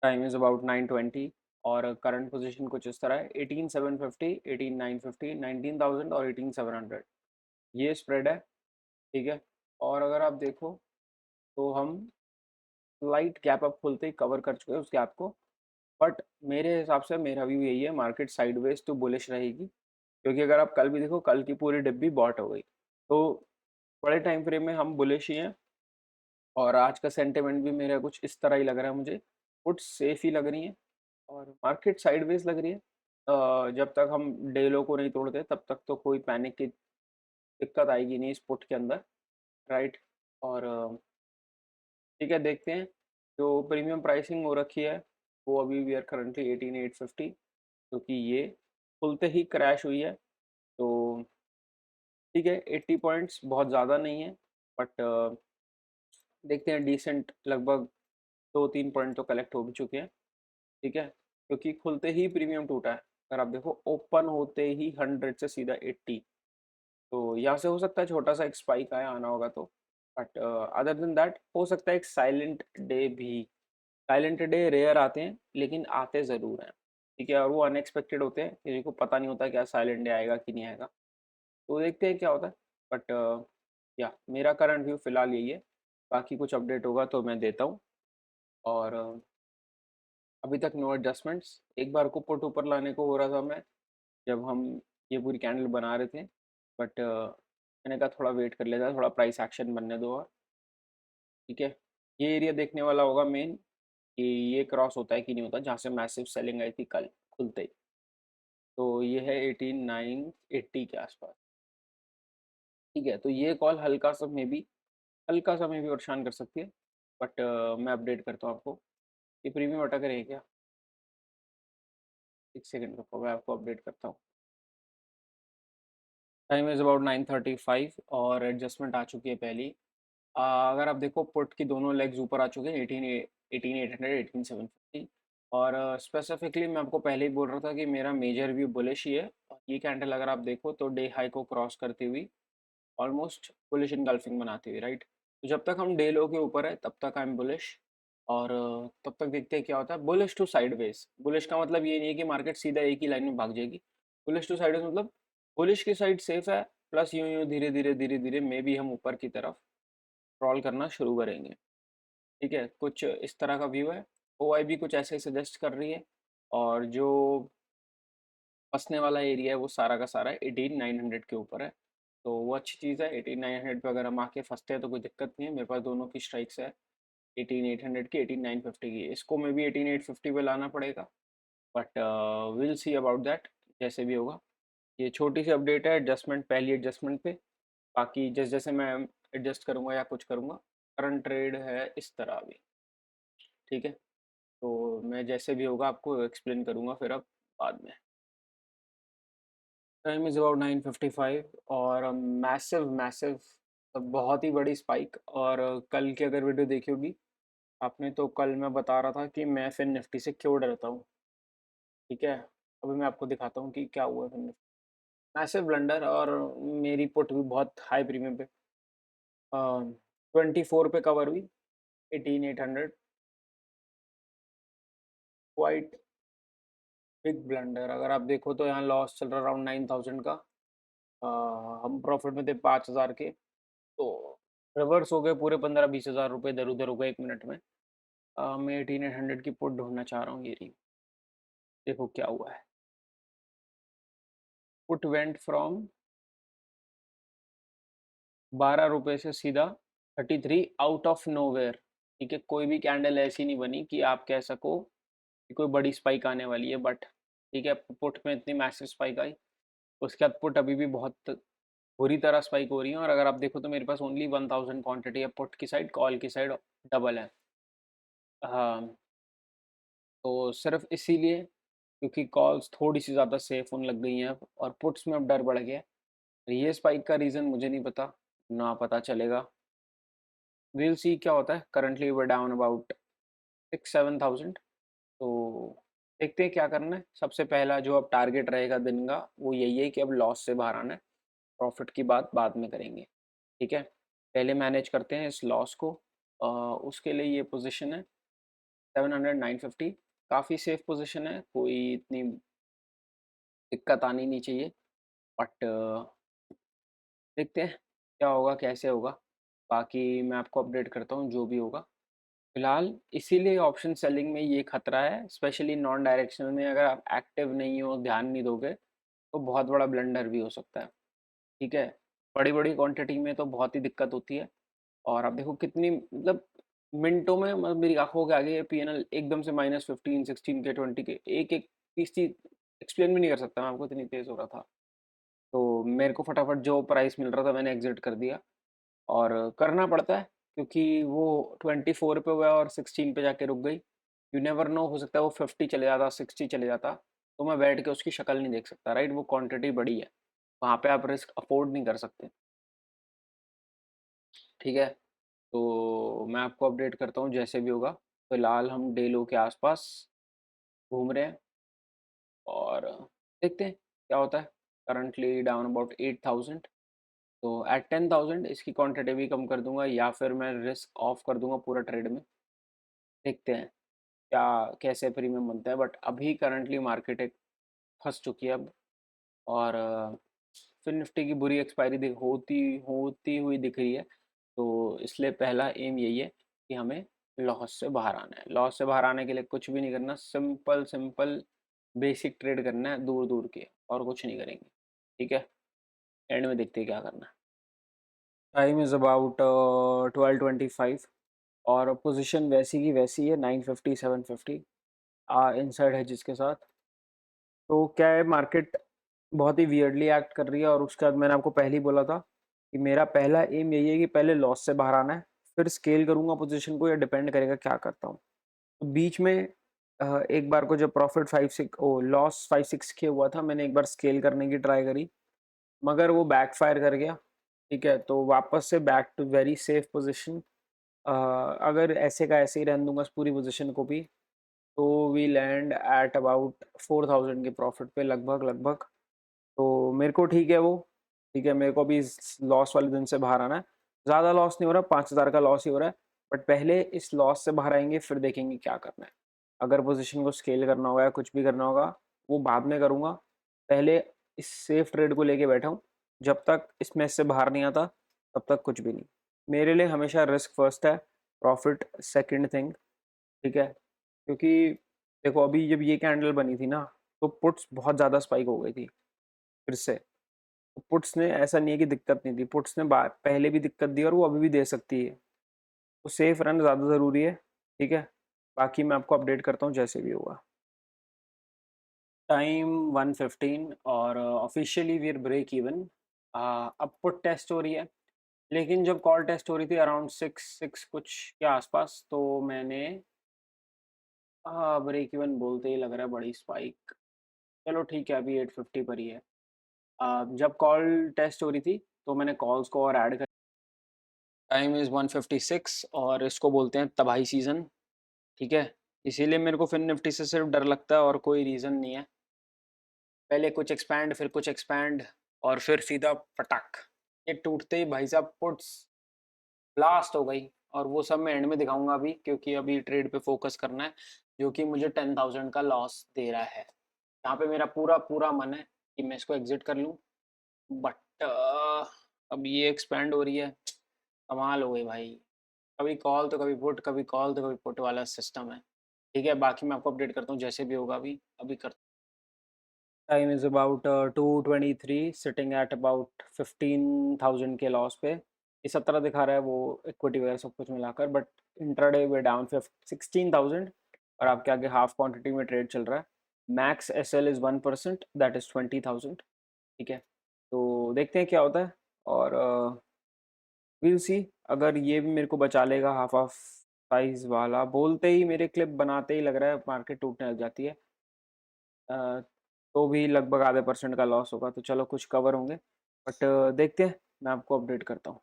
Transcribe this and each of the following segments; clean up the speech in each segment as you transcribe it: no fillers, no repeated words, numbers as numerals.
Time is about 9:20 और current position कुछ इस तरह है 18,750, 18,950, 19,000 और 18,700, ये स्प्रेड है। ठीक है, और अगर आप देखो तो हम स्लाइट गैप अप खुलते ही कवर कर चुके हैं उस गैप को। बट मेरे हिसाब से मेरा व्यू यही है, मार्केट साइडवेज तो बुलिश रहेगी, क्योंकि अगर आप कल भी देखो, कल की पूरी डिब्बी बॉट हो गई। तो बड़े टाइम फ्रेम में हम बुलिश ही हैं, और आज का सेंटिमेंट भी मेरा कुछ इस तरह ही लग रहा है मुझे। पुट सेफ ही लग रही है और मार्केट साइडवेज लग रही है। जब तक हम डे लो को नहीं तोड़ते तब तक तो कोई पैनिक की दिक्कत आएगी नहीं इस पुट के अंदर, राइट। और ठीक है, देखते हैं। जो प्रीमियम प्राइसिंग हो रखी है वो अभी वी आर करंटली 18,850, क्योंकि ये खुलते ही क्रैश हुई है। तो ठीक है, 80 पॉइंट्स बहुत ज़्यादा नहीं है, बट देखते हैं, डिसेंट लगभग 2-3 पॉइंट तो कलेक्ट हो भी चुके हैं। ठीक है, क्योंकि खुलते ही प्रीमियम टूटा है। अगर आप देखो ओपन होते ही 100 से सीधा 80, तो यहाँ से हो सकता है छोटा सा एक स्पाइक आया, आना होगा तो। बट अदर देन दैट हो सकता है एक साइलेंट डे भी। साइलेंट डे रेयर आते हैं लेकिन आते ज़रूर हैं। ठीक है, और वो अनएक्सपेक्टेड होते हैं, किसी को पता नहीं होता क्या साइलेंट डे आएगा कि नहीं आएगा। तो देखते हैं क्या होता है। बट या मेरा करंट व्यू फिलहाल यही है, बाकी कुछ अपडेट होगा तो मैं देता हूँ। और अभी तक नो एडजस्टमेंट्स। एक बार को पुट ऊपर लाने को हो रहा था मैं, जब हम ये पूरी कैंडल बना रहे थे, बट मैंने कहा थोड़ा वेट कर लेता, थोड़ा प्राइस एक्शन बनने दो। और ठीक है, ये एरिया देखने वाला होगा मेन, कि ये क्रॉस होता है कि नहीं होता, जहाँ से मैसिव सेलिंग आई थी कल खुलते ही। तो ये है 18,980 के आसपास। ठीक है, तो ये कॉल हल्का सा मे भी परेशान कर सकती है। बट मैं अपडेट करता हूँ आपको। ये प्रीमियम अटक रहे हैं क्या? एक सेकंड रुको, मैं आपको अपडेट करता हूँ। टाइम इज़ अबाउट 9:35 और एडजस्टमेंट आ चुकी है पहली। अगर आप देखो पुट की दोनों लेग्स ऊपर आ चुके हैं, 18,800, 18,750। और स्पेसिफिकली मैं आपको पहले ही बोल रहा था कि मेरा मेजर व्यू बुलिश ही है। ये कैंडल अगर आप देखो तो डे हाई को क्रॉस करती हुई ऑलमोस्ट बुलिश इनगल्फिंग बनाती हुई, राइट। तो जब तक हम डे लो के ऊपर है तब तक आई एम बुलिश। और तब तक देखते हैं क्या होता है। बुलिश टू साइडवेज, बुलिश का मतलब ये नहीं है कि मार्केट सीधा एक ही लाइन में भाग जाएगी। बुलिश टू साइडवेज मतलब बुलिश की साइड सेफ है, प्लस यूं यूं धीरे धीरे धीरे धीरे मे भी हम ऊपर की तरफ क्रॉल करना शुरू करेंगे। ठीक है, कुछ इस तरह का व्यू है। ओ भी कुछ ऐसे ही सजेस्ट कर रही है। और जो फंसने वाला एरिया है वो सारा का सारा 18,900 के ऊपर है। तो वो अच्छी चीज़ है। 18,900 पे अगर हम आके फंसते हैं तो कोई दिक्कत नहीं है। मेरे पास दोनों की स्ट्राइक्स है, 18,800 की, 18,950 की। इसको में भी 18,850 पे लाना पड़ेगा, but will see about that, जैसे भी होगा। ये छोटी सी अपडेट है एडजस्टमेंट, पहली एडजस्टमेंट पे। बाकी जैसे जैसे मैं एडजस्ट करूँगा या कुछ करूँगा, करंट ट्रेड है इस तरह अभी। ठीक है, तो मैं जैसे भी होगा आपको एक्सप्लेन करूँगा फिर अब बाद में। टाइम इज़ अबाउट 9:55 और मैसिव मैसिव, बहुत ही बड़ी स्पाइक। और कल की अगर वीडियो देखी होगी आपने, तो कल मैं बता रहा था कि मैं फिर निफ्टी से क्यों डरता हूँ। ठीक है, अभी मैं आपको दिखाता हूँ कि क्या हुआ फिर निफ्टी। मैसिव ब्लंडर, और मेरी पुट भी बहुत हाई प्रीमियम पे 24 पे कवर हुई, 18,800। Quite big blunder. अगर आप देखो तो यहाँ लॉस चल रहा अराउंड 9,000 का। हम प्रॉफिट में थे 5,000 के। तो रिवर्स हो गए पूरे 15-20 हज़ार रुपये इधर उधर हो गए 1 मिनट में। मैं 18,800 की पुट ढूंढना चाह रहा हूँ, ये रही। देखो क्या हुआ है। पुट वेंट फ्रॉम 12 रुपये से सीधा 33 आउट ऑफ नोवेयर। ठीक है, कोई भी कैंडल ऐसी नहीं बनी कि आप कह सको कि कोई बड़ी स्पाइक आने वाली है, बट ठीक है, पुट में इतनी मैसिव स्पाइक आई। उसके बाद पुट अभी भी बहुत बुरी तरह स्पाइक हो रही है। और अगर आप देखो तो मेरे पास ओनली 1,000 क्वांटिटी है पुट की साइड, कॉल की साइड डबल है। हाँ, तो सिर्फ इसीलिए, क्योंकि कॉल्स थोड़ी सी ज़्यादा सेफ होने लग गई हैं अब, और पुट्स में अब डर बढ़ गया है। ये स्पाइक का रीज़न मुझे नहीं पता, ना पता चलेगा। विल सी क्या होता है। Currently way down about 6-7,000। तो देखते हैं क्या करना है। सबसे पहला जो अब टारगेट रहेगा दिन का वो यही है कि अब लॉस से बाहर आना है। प्रॉफिट की बात बाद में करेंगे। ठीक है, पहले मैनेज करते हैं इस लॉस को। उसके लिए ये पोजीशन है 700 950 काफ़ी सेफ पोजीशन है, कोई इतनी दिक्कत आनी नहीं चाहिए। बट देखते हैं क्या होगा कैसे होगा, बाकी मैं आपको अपडेट करता हूँ जो भी होगा। फिलहाल इसीलिए ऑप्शन सेलिंग में ये खतरा है, स्पेशली नॉन डायरेक्शनल में अगर आप एक्टिव नहीं हो, ध्यान नहीं दोगे तो बहुत बड़ा ब्लंडर भी हो सकता है। ठीक है, बड़ी बड़ी क्वांटिटी में तो बहुत ही दिक्कत होती है। और आप देखो कितनी मतलब मिनटों में, मतलब मेरी आंखों के आगे पीएनएल एकदम से -15 16 के 20 के एक एक पीस चीज एक्सप्लेन भी नहीं कर सकता मैं आपको, इतनी तेज हो रहा था। तो मेरे को फटाफट जो प्राइस मिल रहा था मैंने एग्जिट कर दिया, और करना पड़ता है क्योंकि वो 24 पे हुआ और 16 पे जाके रुक गई। यू नेवर नो, हो सकता है वो 50 चले जाता, 60 चले जाता, तो मैं बैठ के उसकी शक्ल नहीं देख सकता, राइट। वो क्वांटिटी बड़ी है, वहाँ पे आप रिस्क अफोर्ड नहीं कर सकते। ठीक है, तो मैं आपको अपडेट करता हूँ जैसे भी होगा। फिलहाल हम डे लो के आसपास घूम रहे हैं और देखते हैं क्या होता है। करंटली डाउन अबाउट 8000, तो एट 10,000 इसकी क्वांटिटी भी कम कर दूंगा या फिर मैं रिस्क ऑफ कर दूंगा पूरा ट्रेड में। देखते हैं क्या कैसे प्रीमियम बनता है, बट अभी करंटली मार्केट एक फंस चुकी है अब। और फिर निफ्टी की बुरी एक्सपायरी होती होती हुई दिख रही है, तो इसलिए पहला एम यही है कि हमें लॉस से बाहर आना है। लॉस से बाहर आने के लिए कुछ भी नहीं करना, सिंपल सिंपल बेसिक ट्रेड करना है दूर दूर के, और कुछ नहीं करेंगे। ठीक है, एंड में देखते हैं क्या करना है। टाइम इज़ अबाउट 12:25 और पोजीशन वैसी की वैसी है 950 750 इनसाइड है जिसके साथ। तो क्या है, मार्केट बहुत ही वियर्डली एक्ट कर रही है, और उसके बाद मैंने आपको पहले ही बोला था कि मेरा पहला एम यही है कि पहले लॉस से बाहर आना है, फिर स्केल करूंगा पोजीशन को, या डिपेंड करेगा क्या करता हूँ। तो बीच में एक बार को जब प्रॉफिट 5-6 ओ लॉस 5-6 के हुआ था, मैंने एक बार स्केल करने की ट्राई करी, मगर वो बैकफायर कर गया। ठीक है, तो वापस से back to very safe position. अगर ऐसे का ऐसे ही रहने दूंगा इस पूरी पोजीशन को भी, तो वी लैंड एट अबाउट 4000 के प्रॉफिट पे लगभग लगभग। तो मेरे को ठीक है वो, ठीक है, मेरे को भी इस लॉस वाले दिन से बाहर आना है। ज़्यादा लॉस नहीं हो रहा, 5000 का लॉस ही हो रहा है, बट पहले इस लॉस से बाहर आएंगे, फिर देखेंगे क्या करना है। अगर पोजीशन को स्केल करना होगा या कुछ भी करना होगा, वो बाद में करूँगा। पहले इस सेफ ट्रेड को लेके बैठा हूँ, जब तक इस मैच से बाहर नहीं आता तब तक कुछ भी नहीं। मेरे लिए हमेशा रिस्क फर्स्ट है, प्रॉफिट सेकंड थिंग। ठीक है, क्योंकि देखो अभी जब ये कैंडल बनी थी ना, तो पुट्स बहुत ज़्यादा स्पाइक हो गई थी फिर से। तो पुट्स ने, ऐसा नहीं है कि दिक्कत नहीं दी, पुट्स ने पहले भी दिक्कत दी और वो अभी भी दे सकती है। तो सेफ रहना ज़्यादा ज़रूरी है। ठीक है, बाकी मैं आपको अपडेट करता हूँ जैसे भी होगा। टाइम 1:15 और officially we are break even. अब पुट टेस्ट हो रही है, लेकिन जब कॉल टेस्ट हो रही थी अराउंड 6 कुछ के आसपास, तो मैंने ब्रेक इवन बोलते ही लग रहा है बड़ी स्पाइक। चलो ठीक है, अभी 850 पर ही है। जब कॉल टेस्ट हो रही थी तो मैंने कॉल्स को और ऐड कर। टाइम इज़ 1:56 और इसको बोलते हैं तबाही सीज़न। ठीक है, इसीलिए मेरे को फिर निफ्टी से सिर्फ डर लगता है और कोई रीज़न नहीं है। पहले कुछ एक्सपैंड, फिर कुछ एक्सपैंड, और फिर सीधा पटाक, ये टूटते ही भाई साहब पुट्स ब्लास्ट हो गई। और वो सब मैं एंड में दिखाऊंगा अभी, क्योंकि अभी ट्रेड पे फोकस करना है, जो कि मुझे 10,000 का लॉस दे रहा है। यहाँ पे मेरा पूरा पूरा मन है कि मैं इसको एग्जिट कर लूँ, बट अब ये एक्सपैंड हो रही है, कमाल हो गई भाई। कभी कॉल तो कभी पुट, कभी कॉल तो कभी पुट वाला सिस्टम है। ठीक है, बाकी मैं आपको अपडेट करता हूँ जैसे भी होगा। अभी अभी कर। Time is about 2:23 sitting at about 15,000 के लॉस पे। ये 17 दिखा रहा है वो, इक्विटी वगैरह सब कुछ मिलाकर, बट इंट्राडे वे डाउन 16,000, और आपके आगे हाफ क्वांटिटी में ट्रेड चल रहा है। Max S L is 1%, that is 20,000। ठीक है, तो देखते हैं क्या होता है, और विल सी। अगर ये भी मेरे को बचा लेगा, हाफ ऑफ साइज वाला बोलते ही, मेरे क्लिप बनाते ही लग रहा है मार्केट टूटने लग जाती है। अ, तो भी लगभग आधे % का लॉस होगा, तो चलो कुछ कवर होंगे, बट देखते हैं, मैं आपको अपडेट करता हूँ।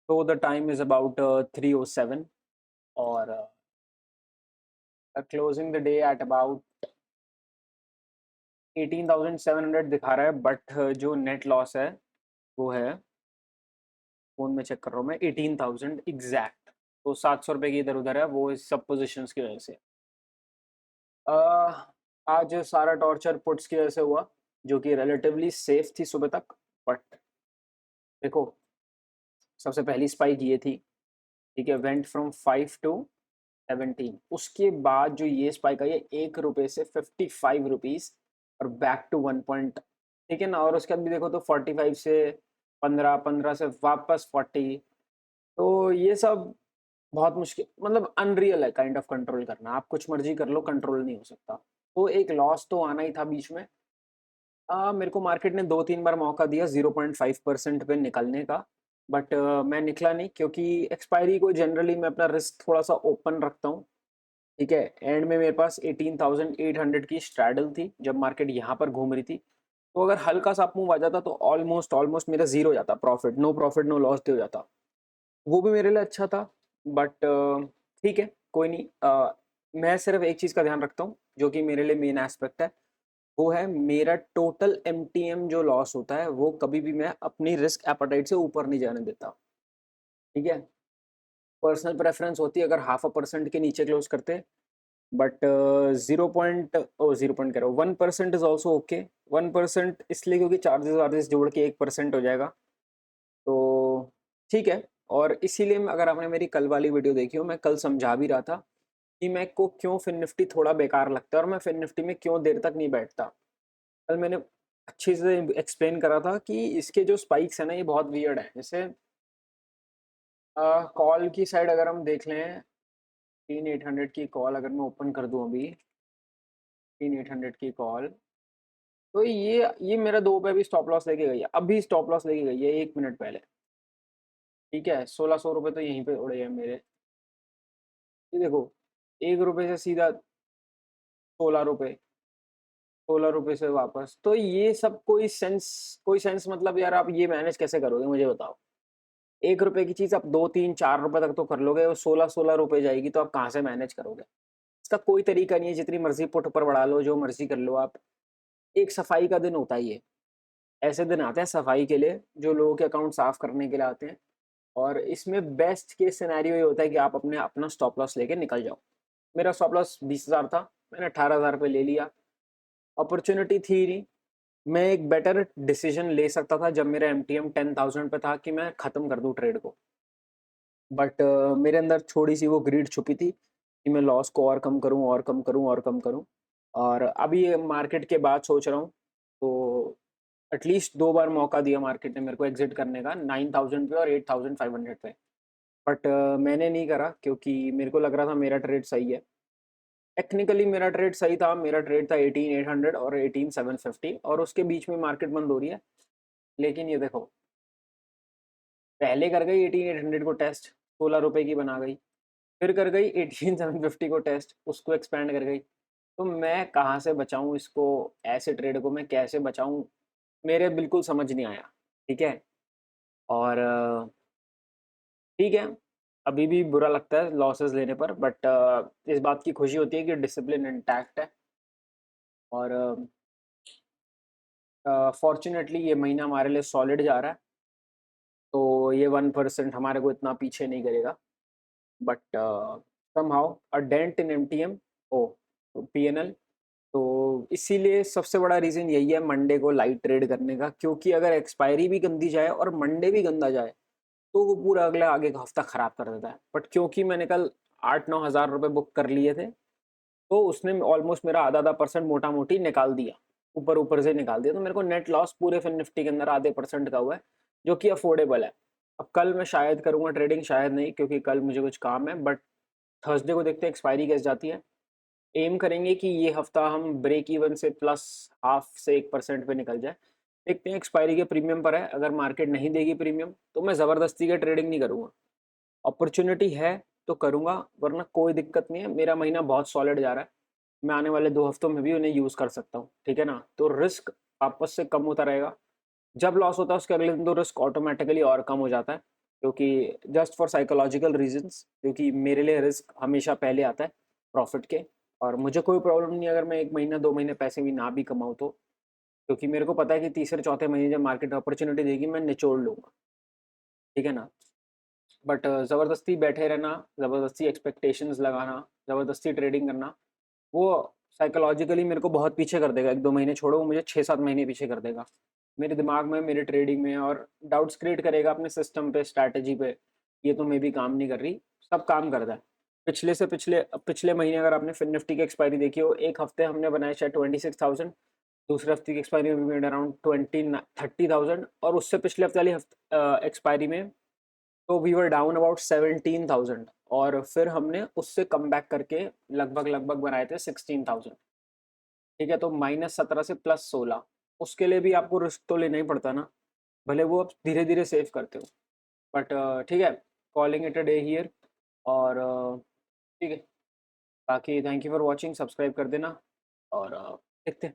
तो द टाइम इज़ अबाउट 3:07 और closing the day at about 18,700 दिखा रहा है, बट जो नेट लॉस है वो है, फोन में चेक कर रहा हूँ मैं, 18,000 एग्जैक्ट। तो 700 रुपये की इधर उधर है, वो इस सब पोजिशंस की वजह से। आज सारा टॉर्चर पुट्स की वजह से हुआ, जो कि रिलेटिवली सेफ थी सुबह तक। बट देखो, सबसे पहली स्पाइक ये थी, ठीक है, वेंट फ्रॉम 5 to 17। उसके बाद जो ये स्पाइक आई है, 1 रुपये से 55 रुपीज और बैक टू 1 पॉइंट, ठीक है ना। और उसके बाद भी देखो तो 45 से 15, 15 से वापस 40। तो ये सब बहुत मुश्किल, मतलब अनरियल है काइंड ऑफ कंट्रोल करना। आप कुछ मर्जी कर लो, कंट्रोल नहीं हो सकता। तो एक लॉस तो आना ही था बीच में। मेरे को मार्केट ने 2-3 बार मौका दिया 0.5% पे निकलने का, बट मैं निकला नहीं, क्योंकि एक्सपायरी को जनरली मैं अपना रिस्क थोड़ा सा ओपन रखता हूँ, ठीक है। एंड में मेरे पास 18,800 की स्ट्रैडल थी जब मार्केट यहाँ पर घूम रही थी। तो अगर हल्का सा अप मूव आ जाता तो ऑलमोस्ट ऑलमोस्ट मेरा जीरो हो जाता, प्रॉफिट नो लॉस हो जाता। वो भी मेरे लिए अच्छा था। बट ठीक है, कोई नहीं। मैं सिर्फ एक चीज़ का ध्यान रखता हूँ, जो कि मेरे लिए मेन एस्पेक्ट है। वो है मेरा टोटल एमटीएम जो लॉस होता है, वो कभी भी मैं अपनी रिस्क एपेटाइट से ऊपर नहीं जाने देता, ठीक है। पर्सनल प्रेफरेंस होती है अगर 0.5% के नीचे क्लोज करते, बट 0.0 कह रहा हूँ, 1% इज ऑल्सो ओके। 1% इसलिए क्योंकि चार्जेस वार्जेस जोड़ के 1% हो जाएगा, तो ठीक है। और इसीलिए अगर आपने मेरी कल वाली वीडियो देखी हो, मैं कल समझा भी रहा था कि मैं को क्यों फिन निफ्टी थोड़ा बेकार लगता है और मैं फिन निफ्टी में क्यों देर तक नहीं बैठता। कल मैंने अच्छे से एक्सप्लेन करा था कि इसके जो स्पाइक्स है ना, ये बहुत वियर्ड है। जैसे कॉल की साइड अगर हम देख लें, 3800 की कॉल अगर मैं ओपन कर दूं अभी, 3800 की कॉल, तो ये मेरा 2 पे भी स्टॉप लॉस लेके गई है, अभी स्टॉप लॉस लेके गई है 1 मिनट पहले, ठीक है। 1600 रुपये तो यहीं पे उड़े हैं मेरे। ये देखो, 1 रुपये से सीधा 16 रुपये, 16 रुपये से वापस। तो ये सब कोई सेंस मतलब यार, आप ये मैनेज कैसे करोगे मुझे बताओ। 1 रुपये की चीज आप 2, 3, 4 रुपये तक तो कर लोगे, और 16-16 रुपये जाएगी तो आप कहाँ से मैनेज करोगे। इसका कोई तरीका नहीं है, जितनी मर्जी पुट ऊपर बढ़ा लो, जो मर्जी कर लो आप। एक सफाई का दिन होता ही है, ऐसे दिन आते हैं सफाई के लिए, जो लोगों के अकाउंट साफ करने के लिए आते हैं। और इसमें बेस्ट केस सिनेरियो ये होता है कि आप अपना स्टॉप लॉस लेके निकल जाओ। मेरा स्टॉप लॉस 20,000 था, मैंने 18,000 पे ले लिया। अपॉर्चुनिटी थी नहीं, मैं एक बेटर डिसीजन ले सकता था जब मेरा एमटीएम 10,000 पे था कि मैं खत्म कर दूं ट्रेड को। बट मेरे अंदर थोड़ी सी वो ग्रीड छुपी थी कि मैं लॉस को और कम करूं और कम करूं और कम करूं। और अभी ये मार्केट के बाद सोच रहा हूँ, तो एटलीस्ट 2 बार मौका दिया मार्केट ने मेरे को एग्जिट करने का, 9,000 पे और 8,500 पे। बट मैंने नहीं करा, क्योंकि मेरे को लग रहा था मेरा ट्रेड सही है। टेक्निकली मेरा ट्रेड सही था, मेरा ट्रेड था 18,800 और 18,750, और उसके बीच में मार्केट बंद हो रही है। लेकिन ये देखो, पहले कर गई 18,800 को टेस्ट, 16 रुपये की बना गई। फिर कर गई 18,750 को टेस्ट, उसको एक्सपेंड कर गई। तो मैं कहाँ से बचाऊं इसको, ऐसे ट्रेड को मैं कैसे बचाऊं, मेरे बिल्कुल समझ नहीं आया, ठीक है। और ठीक है, अभी भी बुरा लगता है लॉसेस लेने पर, बट इस बात की खुशी होती है कि डिसिप्लिन इंटैक्ट है। और फॉर्चुनेटली ये महीना हमारे लिए सॉलिड जा रहा है, तो ये 1% हमारे को इतना पीछे नहीं करेगा। But somehow a dent in MTM, o PNL. तो इसीलिए सबसे बड़ा रीज़न यही है मंडे को लाइट ट्रेड करने का, क्योंकि अगर एक्सपायरी भी गंदी जाए और मंडे भी गंदा जाए, तो वो पूरा अगला आगे का हफ्ता खराब कर देता है। बट क्योंकि मैंने कल 8-9 हज़ार रुपये बुक कर लिए थे, तो उसने ऑलमोस्ट मेरा आधा आधा परसेंट मोटा मोटी निकाल दिया, ऊपर ऊपर से निकाल दिया। तो मेरे को नेट लॉस पूरे फिन निफ्टी के अंदर आधे परसेंट का हुआ है, जो कि अफोर्डेबल है। अब कल मैं शायद करूंगा ट्रेडिंग, शायद नहीं, क्योंकि कल मुझे कुछ काम है। बट थर्सडे को देखते हैं एक्सपायरी कैसे जाती है। एम करेंगे कि ये हफ्ता हम ब्रेक इवन से प्लस हाफ से 1% पे निकल जाए। देखते हैं, एक्सपायरी के प्रीमियम पर है, अगर मार्केट नहीं देगी प्रीमियम तो मैं ज़बरदस्ती का ट्रेडिंग नहीं करूँगा। अपॉर्चुनिटी है तो करूँगा, वरना कोई दिक्कत नहीं है। मेरा महीना बहुत सॉलिड जा रहा है, मैं आने वाले 2 हफ्तों में भी उन्हें यूज़ कर सकता हूँ, ठीक है ना। तो रिस्क वापस से कम होता रहेगा। जब लॉस होता है उसके अगले दिन तो रिस्क ऑटोमेटिकली और कम हो जाता है, क्योंकि जस्ट फॉर साइकोलॉजिकल रीजंस, क्योंकि मेरे लिए रिस्क हमेशा पहले आता है प्रॉफिट के। और मुझे कोई प्रॉब्लम नहीं अगर मैं 1 महीना 2 महीने पैसे भी ना भी कमाऊँ तो, क्योंकि मेरे को पता है कि तीसरे चौथे महीने जब मार्केट अपॉर्चुनिटी देगी मैं निचोड़ लूँगा, ठीक है ना। बट ज़बरदस्ती बैठे रहना, ज़बरदस्ती एक्सपेक्टेशंस लगाना, ज़बरदस्ती ट्रेडिंग करना, वो साइकोलॉजिकली मेरे को बहुत पीछे कर देगा। 1-2 महीने छोड़ो, वो मुझे 6-7 महीने पीछे कर देगा मेरे दिमाग में, मेरे ट्रेडिंग में, और डाउट्स क्रिएट करेगा अपने सिस्टम पे, स्ट्रैटेजी पे। ये तो मे बी काम नहीं कर रही, सब काम करता है। पिछले से पिछले महीने अगर आपने फिन निफ्टी की एक्सपायरी देखी हो, एक हफ्ते हमने बनाए शायद 26,000, दूसरे हफ्ते की एक्सपायरी में मेड अराउंड 30,000, और उससे पिछले हफ्ते वाली एक्सपायरी में तो वी वर डाउन अबाउट 17,000, और फिर हमने उससे कम बैक करके लगभग लगभग बनाए थे 16,000। ठीक है, तो -17 से +16, उसके लिए भी आपको रिस्क तो लेना ही पड़ता ना, भले वो आप धीरे धीरे सेव करते हो। बट ठीक है, calling it a day here. और ठीक है, बाकी thank you for watching, subscribe कर देना, और देखते हैं।